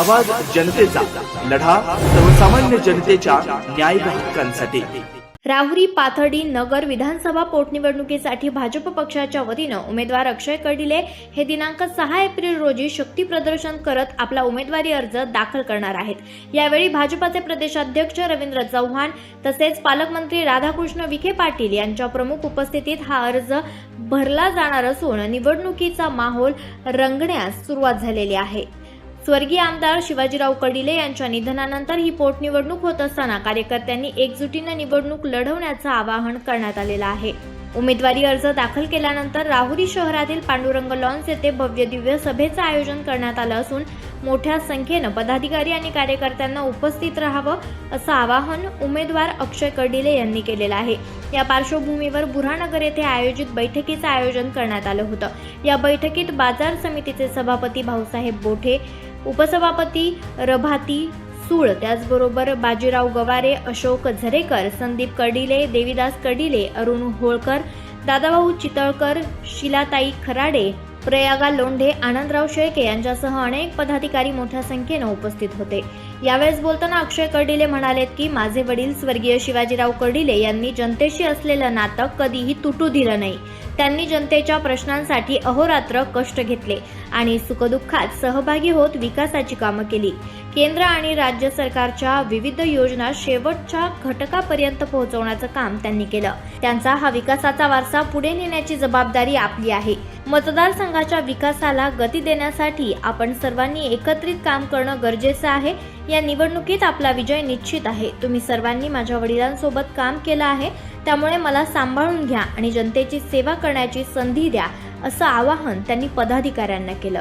आवाज जनतेचा, लढा सर्वसामान्य जनतेच्या न्याय व हक्कांसाठी। राहुरी पाथर्डी नगर विधानसभा पोटनिवडणुकीसाठी भाजप पक्षाच्या वतीनं उमेदवार अक्षय कर्डिले हे दिनांक 6 एप्रिल रोजी शक्ती प्रदर्शन करत आपला उमेदवारी अर्ज दाखल करणार आहेत। यावेळी भाजपचे प्रदेशाध्यक्ष रवींद्र चव्हाण तसेच पालकमंत्री राधाकृष्ण विखे पाटील यांच्या प्रमुख उपस्थितीत हा अर्ज भरला जाणार असून निवडणुकीचा माहोल रंगण्यास सुरुवात झालेली आहे। स्वर्गीय आमदार शिवाजीराव कर्डिले यांच्या निधनानंतर ही पोटनिवडणूक होत असताना कार्यकर्त्यांनी एकजुटीने निवडणूक लढवण्याचं आवाहन करण्यात आलेलं आहे। उमेदवारी अर्ज दाखल केल्यानंतर राहुरी शहरातील पांडुरंग लॉन्स येथे भव्य दिव्य सभेचं आयोजन करण्यात आलं असून मोठ्या संख्येनं पदाधिकारी आणि कार्यकर्त्यांना उपस्थित राहावं असं आवाहन उमेदवार अक्षय कर्डिले यांनी केलेलं आहे। या पार्श्वभूमीवर बुऱ्हाणनगर येथे आयोजित बैठकीचं आयोजन करण्यात आलं होतं। या बैठकीत बाजार समितीचे सभापती भाऊसाहेब बोठे, उपसभापती रभाती सूळ, त्याचबरोबर बाजीराव गवारे, अशोक झरेकर, संदीप कर्डिले, देवीदास कर्डिले, अरुण होळकर, दादाभाऊ चितळकर, शिलाताई खराडे, प्रयागा लोंढे, आनंदराव शेळके यांच्यासह अनेक पदाधिकारी मोठ्या संख्येने उपस्थित होते। यावेळेस बोलताना अक्षय कर्डिले म्हणालेत की माझे वडील स्वर्गीय शिवाजीराव कर्डिले यांनी जनतेशी असलेलं नातं कधीही तुटू दिलं नाही। त्यांनी जनतेच्या प्रश्नांसाठी अहोरात्र कष्ट घेतले आणि सुखदुःखात सहभागी होत विकासाची कामं केली। केंद्र आणि राज्य सरकारच्या विविध योजना शेवटच्या घटकापर्यंत पोहोचवण्याचं काम त्यांनी केलं। त्यांचा हा विकासाचा वारसा पुढे नेण्याची जबाबदारी आपली आहे। मतदारसंघाच्या विकासाला गती देण्यासाठी आपण सर्वांनी एकत्रित काम करणं गरजेचं आहे। या निवडणुकीत आपला विजय निश्चित आहे। तुम्ही सर्वांनी माझ्या वडिलांसोबत काम केलं आहे, त्यामुळे मला सांभाळून घ्या आणि जनतेची सेवा करण्याची संधी द्या, असं आवाहन त्यांनी पदाधिकाऱ्यांना केलं।